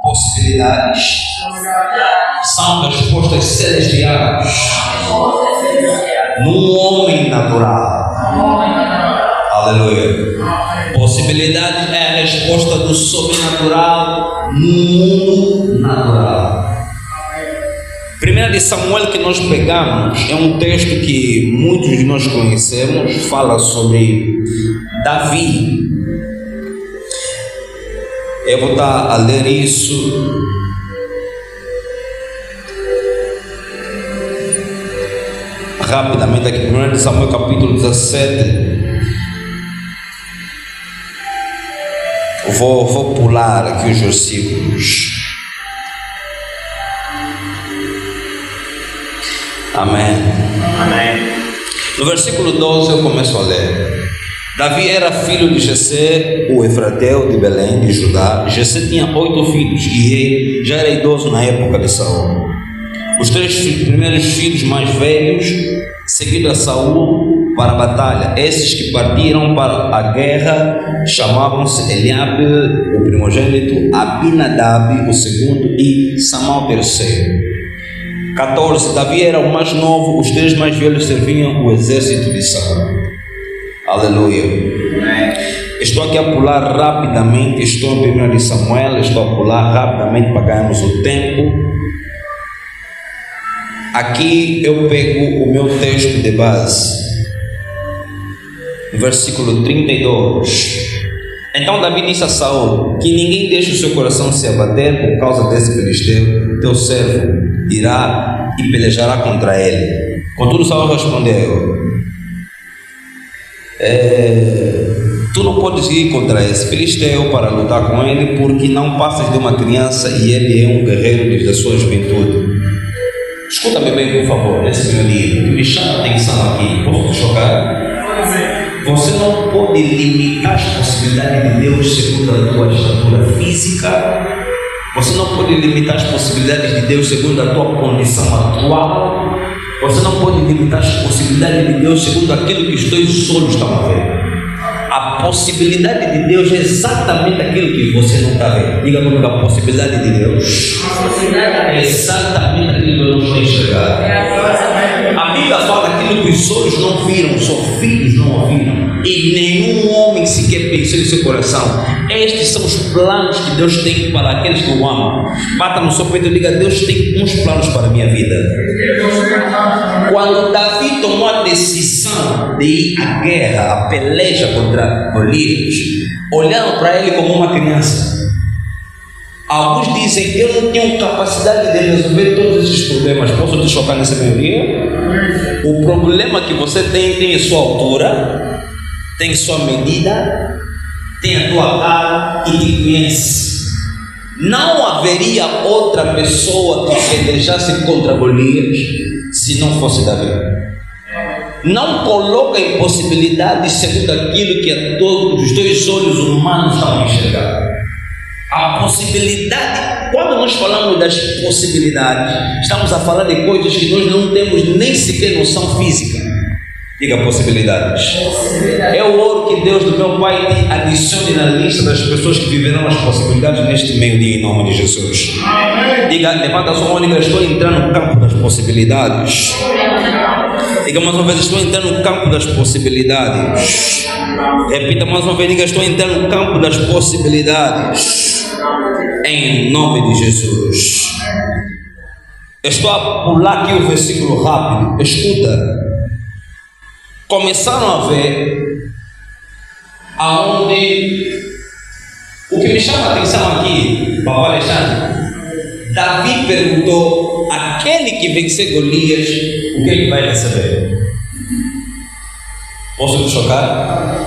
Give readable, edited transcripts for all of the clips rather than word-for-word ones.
possibilidades são respostas celestiais num homem natural. Aleluia. Possibilidade é a resposta do sobrenatural no mundo natural. 1 de Samuel que nós pegamos é um texto que muitos de nós conhecemos, fala sobre Davi. Eu vou estar a ler isso. Rapidamente aqui, 1 de Samuel capítulo 17. Vou pular aqui os versículos. Amém. Amém. No versículo 12 eu começo a ler. Davi era filho de Jessé, o Efrateu de Belém, de Judá. Jessé tinha 8 filhos e já era idoso na época de Saul. Os 3 primeiros filhos mais velhos seguiram a Saul para a batalha. Esses que partiram para a guerra chamavam-se Eliabe, o primogênito, Abinadab, o segundo, e Samá, o terceiro. 14. Davi era o mais novo, os 3 mais velhos serviam o exército de Saul. Aleluia. Estou aqui a pular rapidamente, estou em 1 de Samuel, estou a pular rapidamente para ganharmos o tempo. Aqui eu pego o meu texto de base, versículo 32. Então Davi disse a Saul: que ninguém deixe o seu coração se abater por causa desse filisteu. Teu servo irá e pelejará contra ele. Contudo Saul respondeu: tu não podes ir contra esse filisteu para lutar com ele, porque não passas de uma criança e ele é um guerreiro desde a sua juventude. Escuta-me bem, por favor, nesse meu dia, que me chama a atenção aqui. Posso te chocar? Você não pode limitar as possibilidades de Deus segundo a tua estatura física. Você não pode limitar as possibilidades de Deus segundo a tua condição atual. Você não pode limitar as possibilidades de Deus segundo aquilo que os teus olhos estão a ver. A possibilidade de Deus é exatamente aquilo que você não está vendo. Diga comigo, a possibilidade de Deus é exatamente aquilo que eu não estou enxergando. A Bíblia fala aquilo que os olhos não viram, os seus filhos não ouviram, e nenhum homem sequer pensou em seu coração. Estes são os planos que Deus tem para aqueles que o amam. Bata no seu peito e diga: Deus tem uns planos para a minha vida. Quando Davi tomou a decisão de ir à guerra, a peleja contra Golias, olharam para ele como uma criança. Alguns dizem: eu não tenho capacidade de resolver todos esses problemas. Posso te chocar nesse meu dia? O problema que você tem a sua altura, tem sua medida, tem a tua cara e te conhece. Não haveria outra pessoa que pelejasse contra Golias se não fosse Davi. Não coloca impossibilidades segundo aquilo que todos os teus olhos humanos estão a enxergar. A possibilidade, quando nós falamos das possibilidades, estamos a falar de coisas que nós não temos nem sequer noção física. Diga possibilidades. É o ouro que Deus do meu Pai te adicione na lista das pessoas que viverão as possibilidades neste meio-dia, em nome de Jesus. Diga, levanta a sua mão e diga: estou entrando no campo das possibilidades. Diga mais uma vez: estou entrando no campo das possibilidades. Repita mais uma vez: diga: estou entrando no campo das possibilidades. Em nome de Jesus. Estou a pular aqui o versículo rápido. Escuta. Começaram a ver aonde o que me chama a atenção aqui, Papai Alexandre, Davi perguntou: aquele que vencer Golias, o que ele vai receber? Posso te chocar?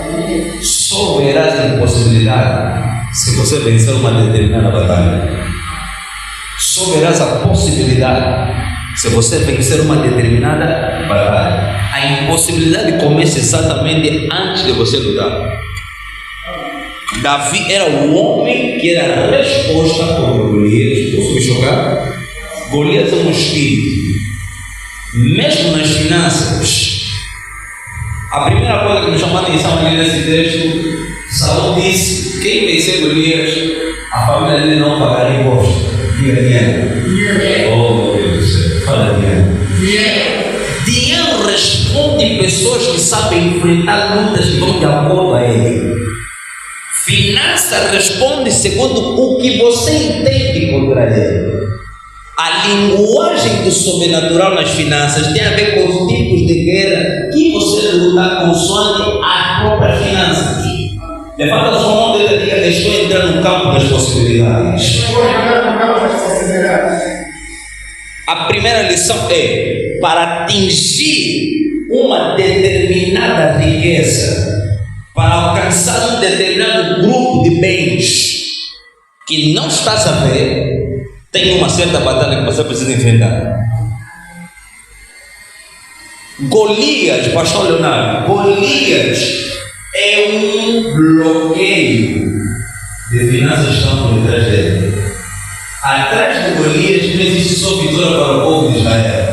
Só verás a impossibilidade se você vencer uma determinada batalha. Só verás a possibilidade se você vencer uma determinada batalha. A impossibilidade começa exatamente antes de você lutar. Davi era o homem que era a resposta contra Golias. Posso me chocar? Golias é um espírito. Mesmo nas finanças, a primeira coisa que me chamou a atenção aqui nesse texto, Saul disse: quem vencer Golias, A família dele não pagará imposto. Diga dinheiro. Oh, meu Deus do céu. Fala dinheiro. Dinheiro responde pessoas que sabem enfrentar lutas que vão de acordo a ele. Finança responde segundo o que você entende contra ele. A linguagem do sobrenatural nas finanças tem a ver com os tipos de guerra que você luta consoante as próprias finanças. Levanta a sua mão e diga: estou entrando no campo das possibilidades. A primeira lição é: para atingir uma determinada riqueza, para alcançar um determinado grupo de bens que não estás a ver, tem uma certa batalha que você precisa enfrentar. Golias, pastor Leonardo, Golias é um bloqueio de finanças que estão por detrás dele. Atrás de Golias não existe só vitória para o povo de Israel.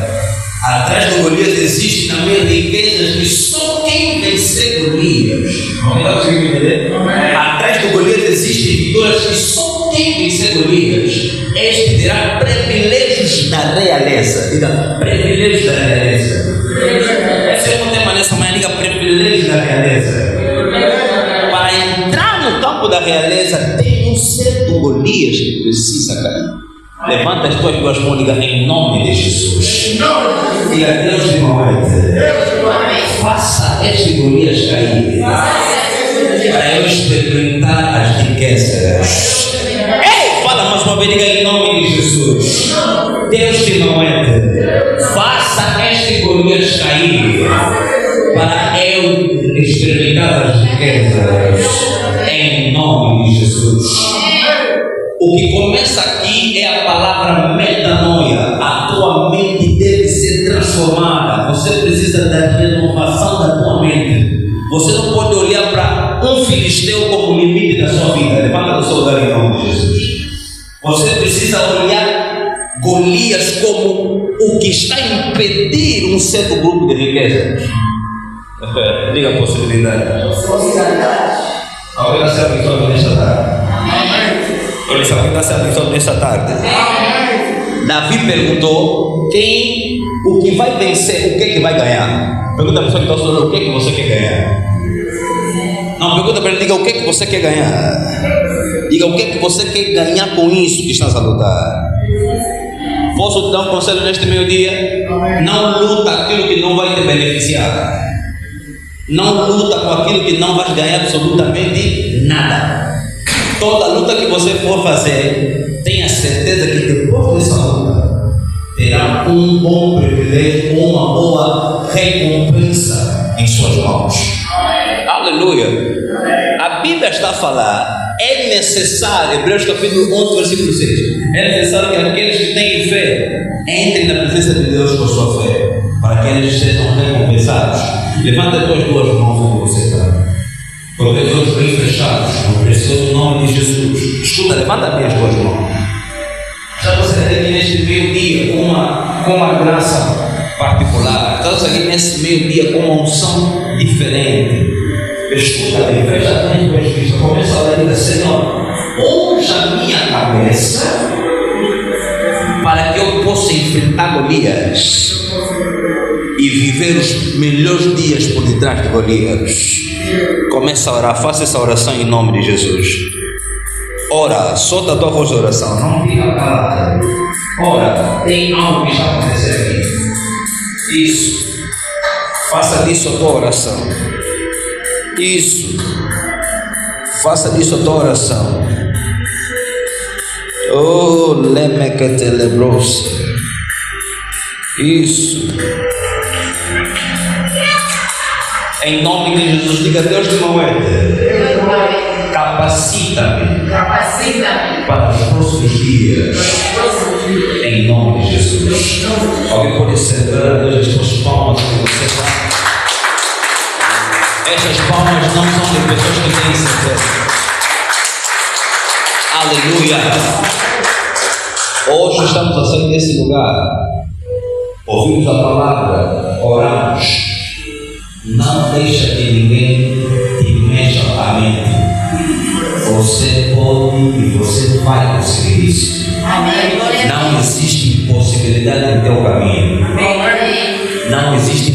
Atrás de Golias existe também riquezas que só quem vencer Golias. Está conseguindo entender? Atrás de Golias existem vitórias que só quem vencer Golias, este terá privilégios da realeza. Diga: privilégios da realeza. Esse é o tema nessa manhã. Diga: privilégios da realeza. Para entrar no campo da realeza, tem um certo Golias que precisa cair. Levanta as tuas duas mãos e diga: em nome de Jesus. Diga: Deus de Moed, faça este Golias cair, para eu experimentar as riquezas. Ei, fala mais uma vez, diga: em nome de Jesus. Deus de Moed, faça este Golias cair, para eu experimentar as riquezas. Em nome de Jesus. O que começa aqui é a palavra metanoia. A tua mente deve ser transformada. Você precisa da renovação da tua mente. Você não pode olhar para um filisteu como limite da sua vida. Levanta do seu lugar em nome de Jesus. Você precisa olhar Golias como o que está a impedir um certo grupo de riquezas. Diga a possibilidade. Alguém está se abençoando nesta tarde? Alguém está se abençoando nesta tarde? Davi perguntou: o que vai vencer, o que vai ganhar? Pergunta a pessoa que está falando: o que você quer ganhar? Não, pergunta para ele: diga o que você quer ganhar. Diga o que você quer ganhar com isso que estás a lutar. Posso te dar um conselho neste meio-dia? Não luta aquilo que não vai te beneficiar. Não luta com aquilo que não vais ganhar absolutamente nada. Toda luta que você for fazer, tenha certeza que depois dessa luta terá um bom privilégio, uma boa recompensa em suas mãos. Aleluia. A Bíblia está a falar: é necessário, Hebreus capítulo 11, versículo 6, é necessário que aqueles que têm fé entrem na presença de Deus com a sua fé, para que eles sejam recompensados. Levanta as tuas duas mãos onde você está, com os olhos bem fechados, no precioso nome de Jesus. Escuta, levanta bem as tuas mãos. Já você está aqui neste meio-dia com uma graça particular. Estás aqui nesse meio-dia com uma unção diferente. Escuta bem, fecha bem as tuas vistas. Começa a orar e diga: Senhor, unja a minha cabeça para que eu possa enfrentar Golias e viver os melhores dias por detrás de Golias. Começa a orar, faça essa oração em nome de Jesus. Ora, solta a tua voz de oração, não fica calada. Ora, tem algo que está acontecendo aqui. Isso, faça disso a tua oração. Isso, faça disso a tua oração. Oh, lemekete lebros. Isso. Em nome de Jesus, diga: Deus de Moed, capacita-me para os próximos dias. Em nome de Jesus. Alguém pode celebrar a Deus as suas palmas que você faz. Essas palmas não são de pessoas que têm certeza. Aleluia. Hoje estamos a sair desse lugar, ouvimos a palavra, oramos. Não deixa que ninguém te mexa a mente. Ou Você pode e você vai conseguir isso. Amém. Não existe impossibilidade no teu caminho. Amém. Não existe